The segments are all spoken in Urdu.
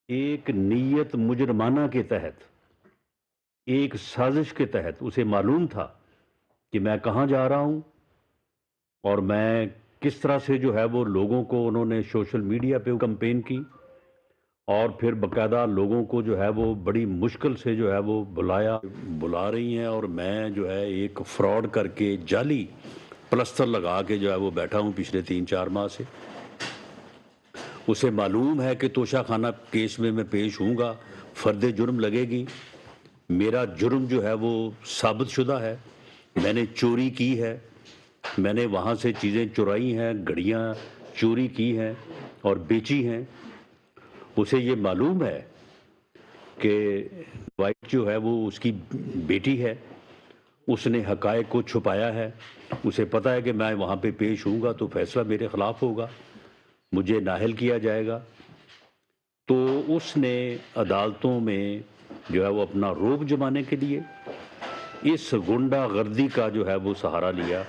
ایک نیت مجرمانہ کے تحت، ایک سازش کے تحت اسے معلوم تھا کہ میں کہاں جا رہا ہوں اور میں کس طرح سے جو ہے وہ لوگوں کو انہوں نے سوشل میڈیا پہ کمپین کی اور پھر باقاعدہ لوگوں کو جو ہے وہ بڑی مشکل سے جو ہے وہ بلا رہی ہیں اور میں جو ہے ایک فراڈ کر کے جعلی پلستر لگا کے جو ہے وہ بیٹھا ہوں پچھلے 3-4 ماہ سے۔ اسے معلوم ہے کہ توشہ خانہ کیس میں پیش ہوں گا، فرد جرم لگے گی، میرا جرم جو ہے وہ ثابت شدہ ہے، میں نے چوری کی ہے، میں نے وہاں سے چیزیں چرائی ہیں، گھڑیاں چوری کی ہیں اور بیچی ہیں۔ اسے یہ معلوم ہے کہ وائٹ جو ہے وہ اس کی بیٹی ہے، اس نے حقائق کو چھپایا ہے، اسے پتہ ہے کہ میں وہاں پہ پیش ہوں گا تو فیصلہ میرے خلاف ہوگا، مجھے نااہل کیا جائے گا۔ تو اس نے عدالتوں میں جو ہے وہ اپنا روب جمانے کے لیے اس غنڈہ غردی کا جو ہے وہ سہارا لیا،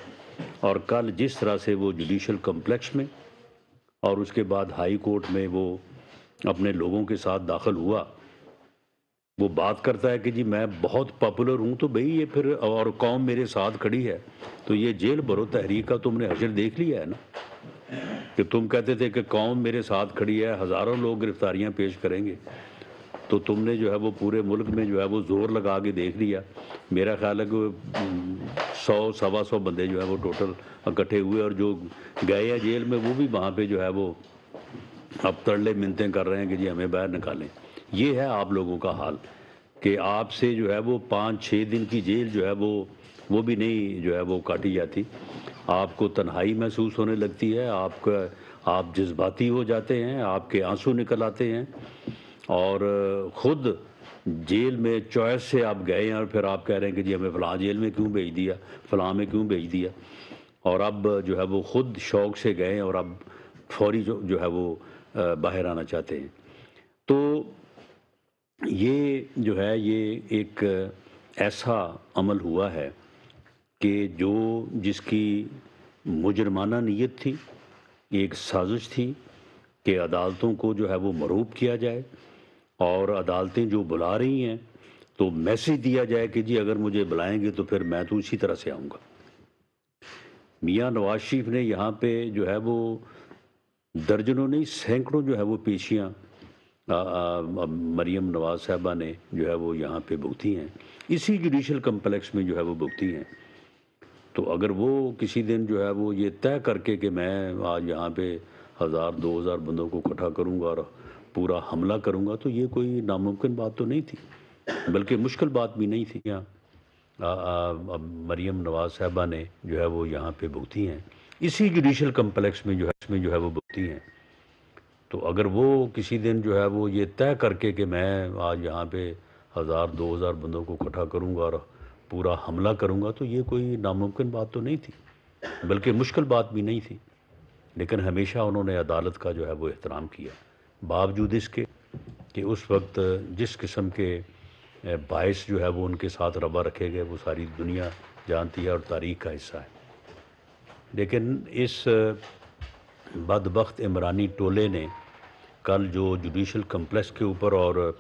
اور کل جس طرح سے وہ جوڈیشل کمپلیکس میں اور اس کے بعد ہائی کورٹ میں وہ اپنے لوگوں کے ساتھ داخل ہوا، وہ بات کرتا ہے کہ جی میں بہت پاپولر ہوں، تو بھئی یہ پھر اور قوم میرے ساتھ کھڑی ہے، تو یہ جیل بھرو تحریک کا تم نے حشر دیکھ لیا ہے نا، کہ تم کہتے تھے کہ قوم میرے ساتھ کھڑی ہے، ہزاروں لوگ گرفتاریاں پیش کریں گے، تو تم نے جو ہے وہ پورے ملک میں جو ہے وہ زور لگا کے دیکھ لیا۔ میرا خیال ہے کہ 100-125 بندے جو ہے وہ ٹوٹل اکٹھے ہوئے، اور جو گئے ہیں جیل میں وہ بھی وہاں پہ جو ہے وہ اب ترلے منتیں کر رہے ہیں کہ جی ہمیں باہر نکالیں۔ یہ ہے آپ لوگوں کا حال کہ آپ سے جو ہے وہ 5-6 دن کی جیل جو ہے وہ بھی نہیں جو ہے وہ کاٹی جاتی، آپ کو تنہائی محسوس ہونے لگتی ہے، آپ جذباتی ہو جاتے ہیں، آپ کے آنسو نکل آتے ہیں، اور خود جیل میں چوائس سے آپ گئے ہیں اور پھر آپ کہہ رہے ہیں کہ جی ہمیں فلاں جیل میں کیوں بھیج دیا، فلاں میں کیوں بھیج دیا، اور اب جو ہے وہ خود شوق سے گئے اور اب فوری جو ہے وہ باہر آنا چاہتے ہیں۔ تو یہ جو ہے یہ ایک ایسا عمل ہوا ہے کہ جس کی مجرمانہ نیت تھی، ایک سازش تھی کہ عدالتوں کو جو ہے وہ مرعوب کیا جائے، اور عدالتیں جو بلا رہی ہیں تو میسج دیا جائے کہ جی اگر مجھے بلائیں گے تو پھر میں تو اسی طرح سے آؤں گا۔ میاں نواز شریف نے یہاں پہ جو ہے وہ درجنوں نہیں سینکڑوں جو ہے وہ پیشیاں مریم نواز صاحبہ نے جو ہے وہ یہاں پہ بھگتی ہیں، اسی جوڈیشل کمپلیکس میں جو ہے وہ بھگتی ہیں۔ تو اگر وہ کسی دن جو ہے وہ یہ طے کر کے کہ میں آج یہاں پہ 1000-2000 بندوں کو اکٹھا کروں گا اور پورا حملہ کروں گا، تو یہ کوئی ناممکن بات تو نہیں تھی، بلکہ مشکل بات بھی نہیں تھی۔ مریم نواز صاحبہ نے جو ہے وہ یہاں پہ بھگتی ہیں، اسی جوڈیشل کمپلیکس میں جو ہے وہ بھگتی ہیں۔ تو اگر وہ کسی دن جو ہے وہ یہ طے کر کے کہ میں آج یہاں پہ 1000-2000 بندوں کو اکٹھا کروں گا اور پورا حملہ کروں گا، تو یہ کوئی ناممکن بات تو نہیں تھی، بلکہ مشکل بات بھی نہیں تھی، لیکن ہمیشہ انہوں نے عدالت کا جو ہے وہ احترام کیا، باوجود اس کے کہ اس وقت جس قسم کے باعث جو ہے وہ ان کے ساتھ روا رکھے گئے وہ ساری دنیا جانتی ہے اور تاریخ کا حصہ ہے۔ لیکن اس بدبخت عمرانی ٹولے نے کل جو جوڈیشل کمپلیکس کے اوپر اور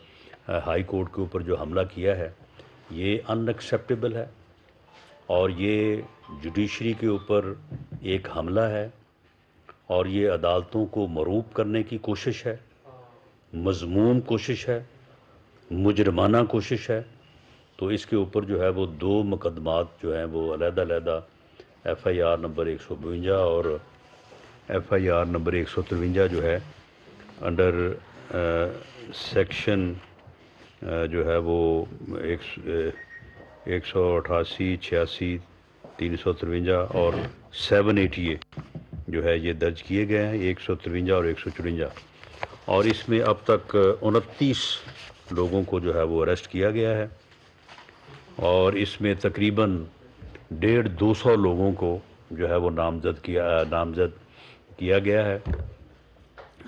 ہائی کورٹ کے اوپر جو حملہ کیا ہے، یہ ان ایکسیپٹیبل ہے، اور یہ جوڈیشری کے اوپر ایک حملہ ہے، اور یہ عدالتوں کو مرعوب کرنے کی کوشش ہے، مذموم کوشش ہے، مجرمانہ کوشش ہے۔ تو اس کے اوپر جو ہے وہ 2 مقدمات جو ہیں وہ علیحدہ علیحدہ ایف آئی آر نمبر 152 اور ایف آئی آر نمبر 153 جو ہے انڈر سیکشن جو ہے وہ 188، 86، 353 اور 788 جو ہے یہ درج کیے گئے ہیں، 153 اور 154، اور اس میں اب تک 29 لوگوں کو جو ہے وہ اریسٹ کیا گیا ہے، اور اس میں تقریباً 150-200 لوگوں کو جو ہے وہ نامزد کیا گیا ہے۔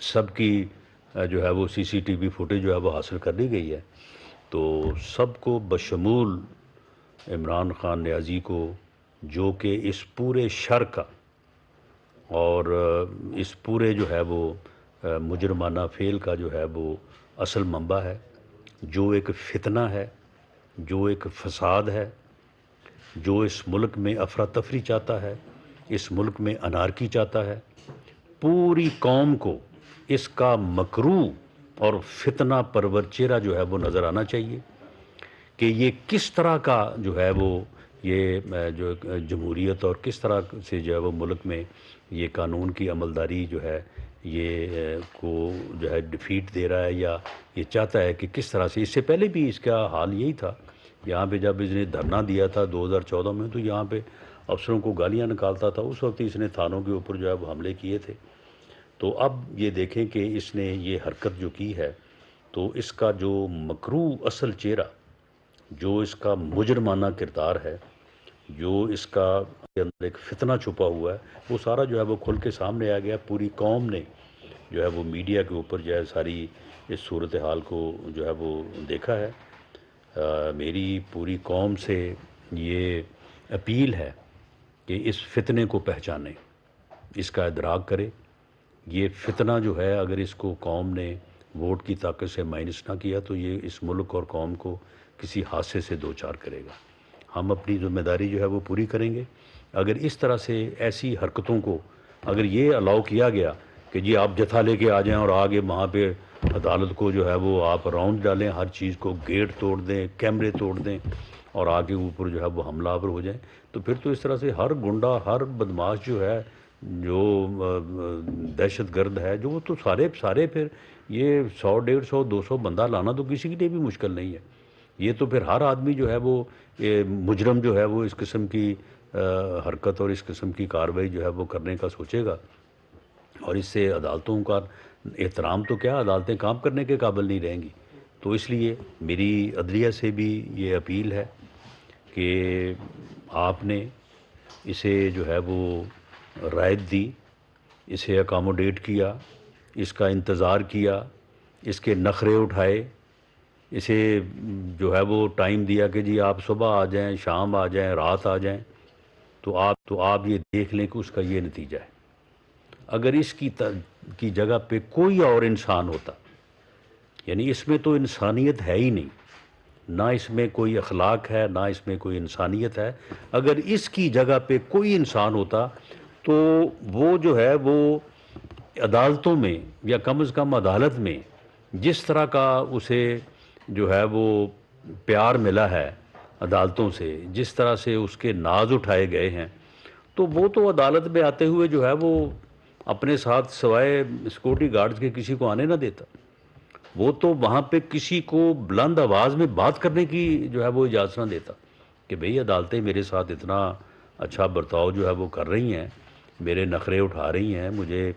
سب کی جو ہے وہ سی سی ٹی وی فوٹیج جو ہے وہ حاصل کر لی گئی ہے، تو سب کو بشمول عمران خان نیازی کو، جو کہ اس پورے شر کا اور اس پورے جو ہے وہ مجرمانہ فعل کا جو ہے وہ اصل منبع ہے، جو ایک فتنہ ہے، جو ایک فساد ہے، جو اس ملک میں افراتفری چاہتا ہے، اس ملک میں انارکی چاہتا ہے، پوری قوم کو اس کا مکروہ اور فتنہ پرور چہرہ جو ہے وہ نظر آنا چاہیے کہ یہ کس طرح کا جو ہے وہ یہ جو جمہوریت اور کس طرح سے جو ہے وہ ملک میں یہ قانون کی عملداری جو ہے یہ کو جو ہے ڈیفیٹ دے رہا ہے، یا یہ چاہتا ہے کہ کس طرح سے. اس سے پہلے بھی اس کا حال یہی تھا. یہاں پہ جب اس نے دھرنا دیا تھا 2014 میں، تو یہاں پہ افسروں کو گالیاں نکالتا تھا. اس وقت اس نے تھانوں کے اوپر جو ہے وہ حملے کیے تھے. تو اب یہ دیکھیں کہ اس نے یہ حرکت جو کی ہے، تو اس کا جو مکروہ اصل چہرہ، جو اس کا مجرمانہ کردار ہے، جو اس کا اندر ایک فتنہ چھپا ہوا ہے، وہ سارا جو ہے وہ کھل کے سامنے آ گیا. پوری قوم نے جو ہے وہ میڈیا کے اوپر جو ہے ساری اس صورتحال کو جو ہے وہ دیکھا ہے. میری پوری قوم سے یہ اپیل ہے کہ اس فتنے کو پہچانے، اس کا ادراک کرے. یہ فتنہ جو ہے اگر اس کو قوم نے ووٹ کی طاقت سے مائنس نہ کیا تو یہ اس ملک اور قوم کو کسی حادثے سے دوچار کرے گا. ہم اپنی ذمہ داری جو ہے وہ پوری کریں گے. اگر اس طرح سے ایسی حرکتوں کو اگر یہ الاؤ کیا گیا کہ جی آپ جتھا لے کے آ جائیں اور آگے وہاں پہ عدالت کو جو ہے وہ آپ راؤنڈ ڈالیں، ہر چیز کو گیٹ توڑ دیں، کیمرے توڑ دیں اور آگے اوپر جو ہے وہ حملہ آور ہو جائیں، تو پھر تو اس طرح سے ہر گنڈا، ہر بدماش جو ہے، جو دہشت گرد ہے، جو وہ تو سارے پھر یہ 100 150 200 بندہ لانا تو کسی کے لیے بھی مشکل نہیں ہے. یہ تو پھر ہر آدمی جو ہے وہ مجرم جو ہے وہ اس قسم کی حرکت اور اس قسم کی کارروائی جو ہے وہ کرنے کا سوچے گا. اور اس سے عدالتوں کا احترام تو کیا، عدالتیں کام کرنے کے قابل نہیں رہیں گی. تو اس لیے میری عدلیہ سے بھی یہ اپیل ہے کہ آپ نے اسے جو ہے وہ رعایت دی، اسے اکاموڈیٹ کیا، اس کا انتظار کیا، اس کے نخرے اٹھائے، اسے جو ہے وہ ٹائم دیا کہ جی آپ صبح آ جائیں، شام آ جائیں، رات آ جائیں، تو آپ یہ دیکھ لیں کہ اس کا یہ نتیجہ ہے. اگر اس کی جگہ پہ کوئی اور انسان ہوتا، یعنی اس میں تو انسانیت ہے ہی نہیں، نہ اس میں کوئی اخلاق ہے، نہ اس میں کوئی انسانیت ہے. اگر اس کی جگہ پہ کوئی انسان ہوتا تو وہ جو ہے وہ عدالتوں میں یا کم از کم عدالت میں جس طرح کا اسے جو ہے وہ پیار ملا ہے عدالتوں سے، جس طرح سے اس کے ناز اٹھائے گئے ہیں، تو وہ تو عدالت میں آتے ہوئے جو ہے وہ اپنے ساتھ سوائے سیکورٹی گارڈز کے کسی کو آنے نہ دیتا. وہ تو وہاں پہ کسی کو بلند آواز میں بات کرنے کی جو ہے وہ اجازت نہ دیتا کہ بھئی عدالتیں میرے ساتھ اتنا اچھا برتاؤ جو ہے وہ کر رہی ہیں، میرے نخرے اٹھا رہی ہیں، مجھے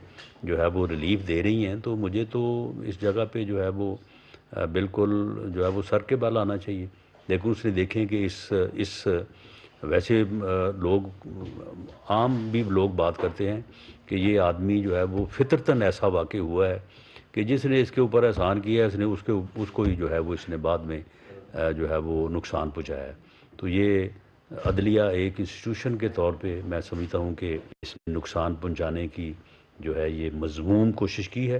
جو ہے وہ ریلیف دے رہی ہیں، تو مجھے تو اس جگہ پہ جو ہے وہ بالکل جو ہے وہ سر کے بال آنا چاہیے. لیکن اس نے دیکھیں کہ اس ویسے لوگ عام بھی لوگ بات کرتے ہیں کہ یہ آدمی جو ہے وہ فطرتاً ایسا واقع ہوا ہے کہ جس نے اس کے اوپر احسان کیا ہے، اس کو ہی جو ہے وہ اس نے بعد میں جو ہے وہ نقصان پہنچایا ہے. تو یہ عدلیہ ایک انسٹیٹیوشن کے طور پہ میں سمجھتا ہوں کہ اس نے نقصان پہنچانے کی جو ہے یہ مذموم کوشش کی ہے.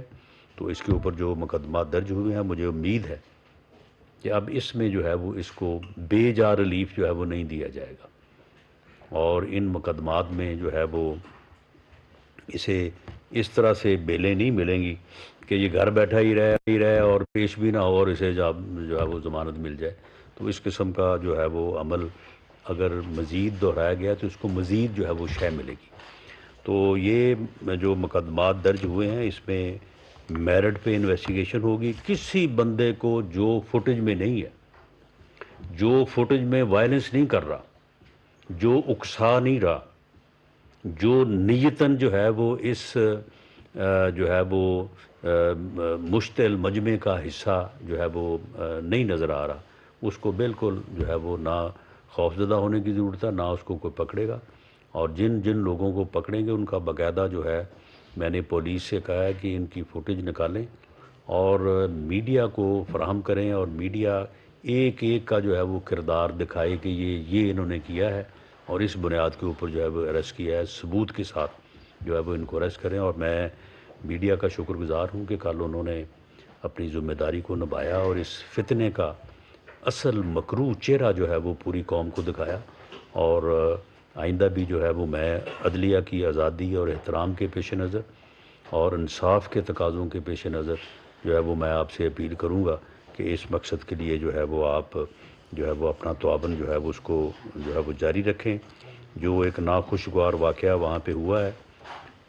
تو اس کے اوپر جو مقدمات درج ہوئے ہیں، مجھے امید ہے کہ اب اس میں جو ہے وہ اس کو بے جا ریلیف جو ہے وہ نہیں دیا جائے گا، اور ان مقدمات میں جو ہے وہ اسے اس طرح سے بیلیں نہیں ملیں گی کہ یہ گھر بیٹھا ہی رہے اور پیش بھی نہ ہو اور اسے جو ہے وہ ضمانت مل جائے. تو اس قسم کا جو ہے وہ عمل اگر مزید دہرایا گیا تو اس کو مزید جو ہے وہ شے ملے گی. تو یہ جو مقدمات درج ہوئے ہیں اس میں میرٹ پہ انویسٹیگیشن ہوگی. کسی بندے کو جو فوٹیج میں نہیں ہے، جو فوٹیج میں وائلنس نہیں کر رہا، جو اکسا نہیں رہا، جو نیتاً جو ہے وہ اس جو ہے وہ مشتعل مجمع کا حصہ جو ہے وہ نہیں نظر آ رہا، اس کو بالکل جو ہے وہ نہ خوفزدہ ہونے کی ضرورت ہے، نہ اس کو کوئی پکڑے گا. اور جن لوگوں کو پکڑیں گے ان کا باقاعدہ جو ہے میں نے پولیس سے کہا ہے کہ ان کی فوٹیج نکالیں اور میڈیا کو فراہم کریں، اور میڈیا ایک کا جو ہے وہ کردار دکھائے کہ یہ انہوں نے کیا ہے، اور اس بنیاد کے اوپر جو ہے وہ اریسٹ کیا ہے، ثبوت کے ساتھ جو ہے وہ ان کو اریسٹ کریں. اور میں میڈیا کا شکر گزار ہوں کہ کل انہوں نے اپنی ذمہ داری کو نبھایا اور اس فتنے کا اصل مکروہ چہرہ جو ہے وہ پوری قوم کو دکھایا. اور آئندہ بھی جو ہے وہ میں عدلیہ کی آزادی اور احترام کے پیش نظر اور انصاف کے تقاضوں کے پیش نظر جو ہے وہ میں آپ سے اپیل کروں گا کہ اس مقصد کے لیے جو ہے وہ آپ جو ہے وہ اپنا تعاون جو ہے وہ اس کو جو ہے وہ جاری رکھیں. جو ایک ناخوشگوار واقعہ وہاں پہ ہوا ہے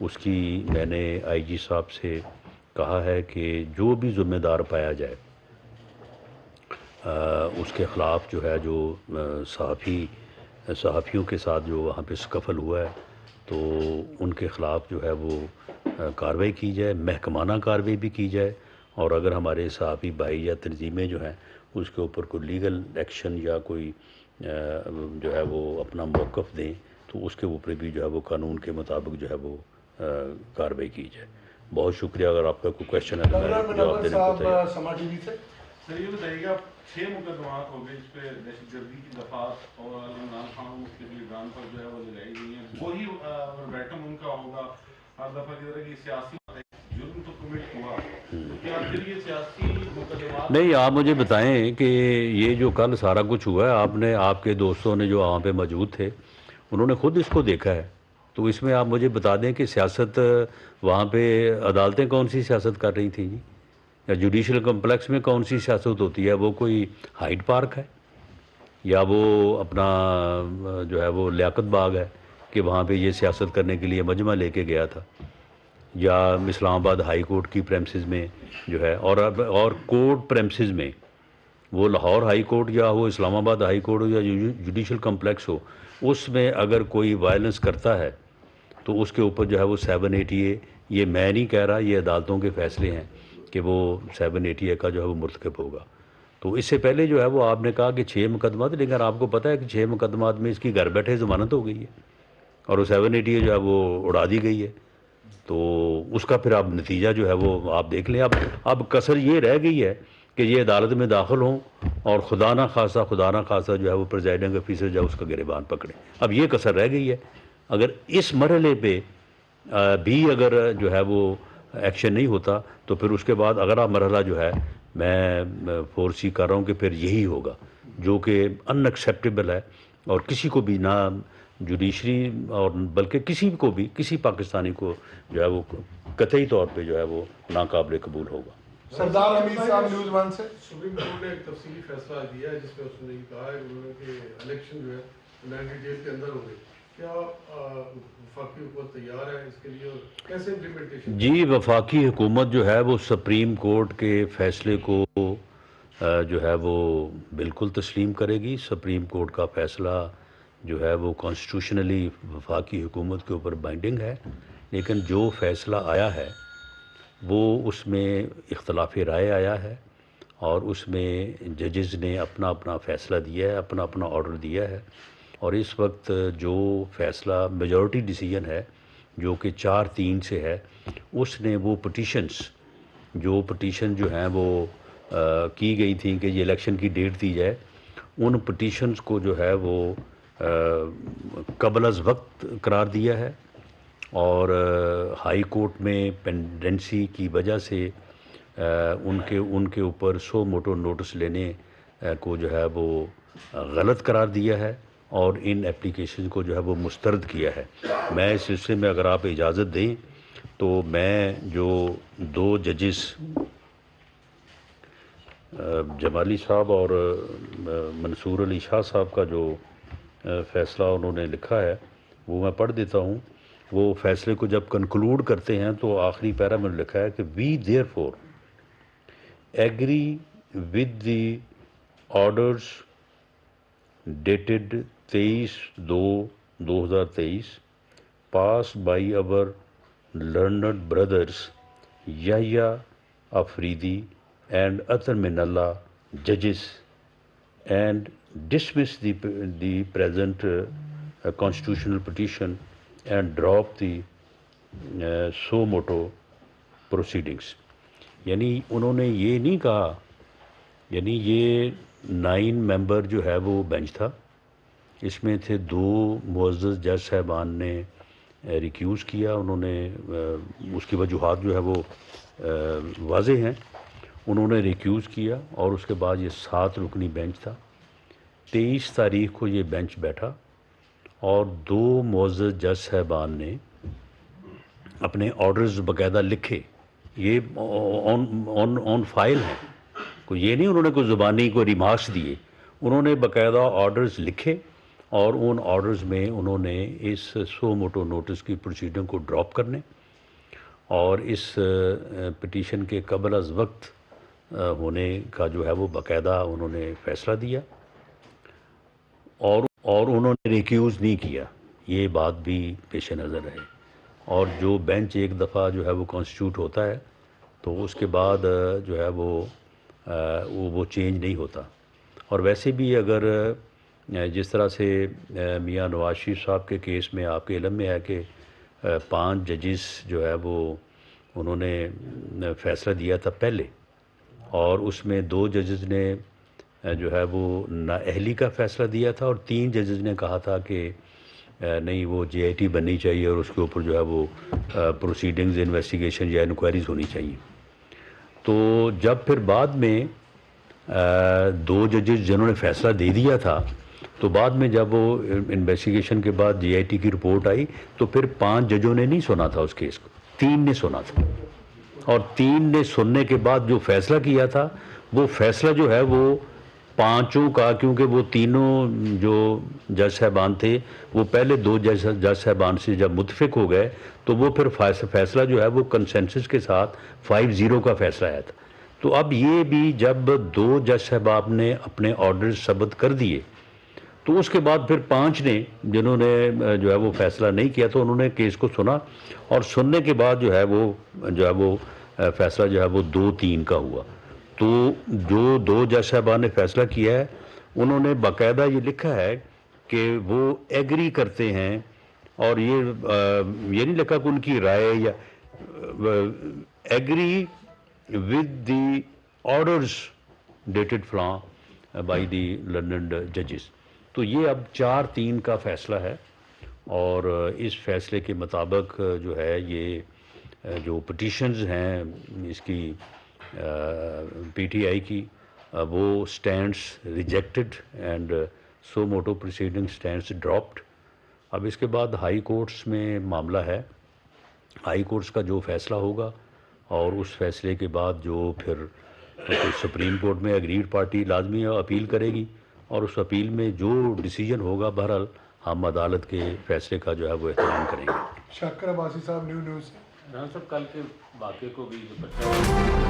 اس کی میں نے آئی جی صاحب سے کہا ہے کہ جو بھی ذمہ دار پایا جائے اس کے خلاف جو ہے جو صحافیوں کے ساتھ جو وہاں پہ سکفل ہوا ہے تو ان کے خلاف جو ہے وہ کارروائی کی جائے، محکمانہ کارروائی بھی کی جائے. اور اگر ہمارے صحافی بھائی یا تنظیمیں جو ہیں اس کے اوپر کوئی لیگل ایکشن یا کوئی جو ہے وہ اپنا موقف دیں تو اس کے اوپر بھی جو ہے وہ قانون کے مطابق جو ہے وہ کارروائی کی جائے. بہت شکریہ. اگر آپ کا کوئی کویشچن ہے تو میں جواب دینے کو تیار. سر یہ بتائیے کہ 6 مقدمات ہو گئے اس پہ دہشت گردی کی دفعات اور عمران خان کے لیڈران پر جو ہے وہ لگائی گئی ہیں. وہی وربیٹم ان کا ہوگا ہر دفعہ کی طرح کہ سیاسی جرم تو کمٹ ہوا تو کیا پھر یہ سیاسی مقدمات نہیں؟ آپ مجھے بتائیں کہ یہ جو کل سارا کچھ ہوا ہے آپ کے دوستوں نے جو وہاں پہ موجود تھے انہوں نے خود اس کو دیکھا ہے تو اس میں آپ مجھے بتا دیں کہ سیاست وہاں پہ عدالتیں کون سی سیاست کر رہی تھیں جی؟ یا جوڈیشل کمپلیکس میں کون سی سیاست ہوتی ہے؟ وہ کوئی ہائیڈ پارک ہے یا وہ اپنا جو ہے وہ لیاقت باغ ہے کہ وہاں پہ یہ سیاست کرنے کے لیے مجمع لے کے گیا تھا؟ یا اسلام آباد ہائی کورٹ کی پریمسز میں جو ہے اور کورٹ پریمسز میں وہ لاہور ہائی کورٹ یا وہ اسلام آباد ہائی کورٹ ہو یا جوڈیشل کمپلیکس ہو اس میں اگر کوئی وائلنس کرتا ہے تو اس کے اوپر جو ہے وہ 780A، یہ میں نہیں کہہ رہا، یہ عدالتوں کے فیصلے ہیں کہ وہ 780A کا جو ہے وہ مرتکب ہوگا. تو اس سے پہلے جو ہے وہ آپ نے کہا کہ 6 مقدمات، لیکن آپ کو پتہ ہے کہ 6 مقدمات میں اس کی گھر بیٹھے ضمانت ہو گئی ہے اور وہ 780A جو ہے وہ اڑا دی گئی ہے. تو اس کا پھر آپ نتیجہ جو ہے وہ آپ دیکھ لیں. اب کسر یہ رہ گئی ہے کہ یہ عدالت میں داخل ہوں اور خدا نہ خاصہ جو ہے وہ پریزائڈنگ آفیسر جو ہے اس کا گریبان پکڑے. اب یہ کسر رہ گئی ہے. اگر اس مرحلے پہ بھی اگر جو ہے وہ ایکشن نہیں ہوتا تو پھر اس کے بعد اگلا مرحلہ جو ہے میں فورسی کر رہا ہوں کہ پھر یہی ہوگا جو کہ ان ایکسیپٹیبل ہے اور کسی کو بھی، نہ جوڈیشری اور بلکہ کسی پاکستانی کو جو ہے وہ قطعی طور پہ جو ہے وہ ناقابل قبول ہوگا. سردار حمید صاحب نیوز 1 سے. سپریم کورٹ نے ایک تفصیلی فیصلہ دیا ہے جس میں اس نے یہ کہا ہے کہ الیکشن جو ہے 90 ڈیز کے اندر ہو گئی. کیا وفاقی حکومت تیار ہے اس کے لیے اور کیسے امپلیمنٹیشن؟ جی، وفاقی حکومت جو ہے وہ سپریم کورٹ کے فیصلے کو جو ہے وہ بالکل تسلیم کرے گی. سپریم کورٹ کا فیصلہ جو ہے وہ کانسٹیٹیوشنلی وفاقی حکومت کے اوپر بائنڈنگ ہے، لیکن جو فیصلہ آیا ہے وہ اس میں اختلاف رائے آیا ہے اور اس میں ججز نے اپنا فیصلہ دیا ہے، اپنا آرڈر دیا ہے. اور اس وقت جو فیصلہ میجورٹی ڈیسیجن ہے جو کہ 4-3 سے ہے، اس نے وہ پٹیشن جو ہیں وہ کی گئی تھیں کہ یہ الیکشن کی ڈیٹ دی جائے، ان پٹیشنز کو جو ہے وہ قبل از وقت قرار دیا ہے. اور ہائی کورٹ میں پینڈنسی کی وجہ سے ان کے اوپر سو موٹو نوٹس لینے کو جو ہے وہ غلط قرار دیا ہے اور ان اپلیکیشن کو جو ہے وہ مسترد کیا ہے. میں اس سلسلے میں اگر آپ اجازت دیں تو میں جو 2 ججز جمالی صاحب اور منصور علی شاہ صاحب کا جو فیصلہ انہوں نے لکھا ہے وہ میں پڑھ دیتا ہوں. وہ فیصلے کو جب کنکلوڈ کرتے ہیں تو آخری پیرا میں لکھا ہے کہ we therefore agree with the orders dated 23/2/2023 passed by our learned brothers Yahya Afridi and Atar Minallah judges and dismiss the present constitutional petition and drop the suo motu proceedings. یعنی انہوں نے یہ نہیں کہا، یعنی یہ 9 ممبر جو ہے وہ بینچ تھا، اس میں تھے 2 معزز جج صاحبان نے ریکیوز کیا. انہوں نے اس کی وجوہات جو ہے وہ واضح ہیں. انہوں نے ریکیوز کیا اور اس کے بعد یہ 7 رکنی بینچ تھا. 23 تاریخ کو یہ بینچ بیٹھا اور 2 معزز جج صاحبان نے اپنے آرڈرز باقاعدہ لکھے. یہ آن فائل ہیں. کوئی یہ نہیں انہوں نے کوئی زبانی کوئی ریمارکس دیے. انہوں نے باقاعدہ آرڈرز لکھے اور ان آرڈرز میں انہوں نے اس سو موٹو نوٹس کی پروسیڈنگ کو ڈراپ کرنے اور اس پٹیشن کے قبل از وقت ہونے کا جو ہے وہ باقاعدہ انہوں نے فیصلہ دیا اور انہوں نے ریکیوز نہیں کیا. یہ بات بھی پیش نظر ہے. اور جو بینچ ایک دفعہ جو ہے وہ کانسٹیٹیوٹ ہوتا ہے تو اس کے بعد جو ہے وہ چینج نہیں ہوتا. اور ویسے بھی اگر جس طرح سے میاں نواز شریف صاحب کے کیس میں آپ کے علم میں ہے کہ 5 ججز جو ہے وہ انہوں نے فیصلہ دیا تھا پہلے اور اس میں 2 ججز نے جو ہے وہ نااہلی کا فیصلہ دیا تھا اور 3 ججز نے کہا تھا کہ نہیں وہ جے آئی ٹی بننی چاہیے اور اس کے اوپر جو ہے وہ پروسیڈنگز انویسٹیگیشن یا انکوائریز ہونی چاہیے. تو جب پھر بعد میں 2 ججز جنہوں نے فیصلہ دے دیا تھا تو بعد میں جب وہ انویسٹیگیشن کے بعد جے آئی ٹی کی رپورٹ آئی تو پھر 5 ججوں نے نہیں سنا تھا اس کیس کو. 3 نے سنا تھا اور 3 نے سننے کے بعد جو فیصلہ کیا تھا وہ فیصلہ جو ہے وہ 5 کا کیونکہ وہ تینوں جو جج صاحبان تھے وہ پہلے 2 جج صاحبان سے جب متفق ہو گئے تو وہ پھر فیصلہ جو ہے وہ کنسنسس کے ساتھ 5-0 کا فیصلہ آیا تھا. تو اب یہ بھی جب 2 جج صاحبان نے اپنے آرڈر ثبت کر دیے تو اس کے بعد پھر 5 نے جنہوں نے جو ہے وہ فیصلہ نہیں کیا تو انہوں نے کیس کو سنا اور سننے کے بعد جو ہے وہ فیصلہ جو ہے وہ 2-3 کا ہوا. تو جو 2 جج صاحبان نے فیصلہ کیا ہے انہوں نے باقاعدہ یہ لکھا ہے کہ وہ ایگری کرتے ہیں اور یہ نہیں لکھا کہ ان کی رائے یا agri with the orders dated فلاں بائی دی لرنڈ ججز. تو یہ اب 4-3 کا فیصلہ ہے اور اس فیصلے کے مطابق جو ہے یہ جو پٹیشنز ہیں اس کی پی ٹی آئی کی وہ stands rejected and so motto proceeding stands dropped. اب اس کے بعد ہائی کورٹس میں معاملہ ہے. ہائی کورٹس کا جو فیصلہ ہوگا اور اس فیصلے کے بعد جو پھر سپریم کورٹ میں اگریڈ پارٹی لازمی اپیل کرے گی اور اس اپیل میں جو ڈیسیجن ہوگا بہرحال ہم عدالت کے فیصلے کا جو ہے وہ احترام کریں گے. شاکر عباسی صاحب نیوز صاحب کل کے واقعے کو بھی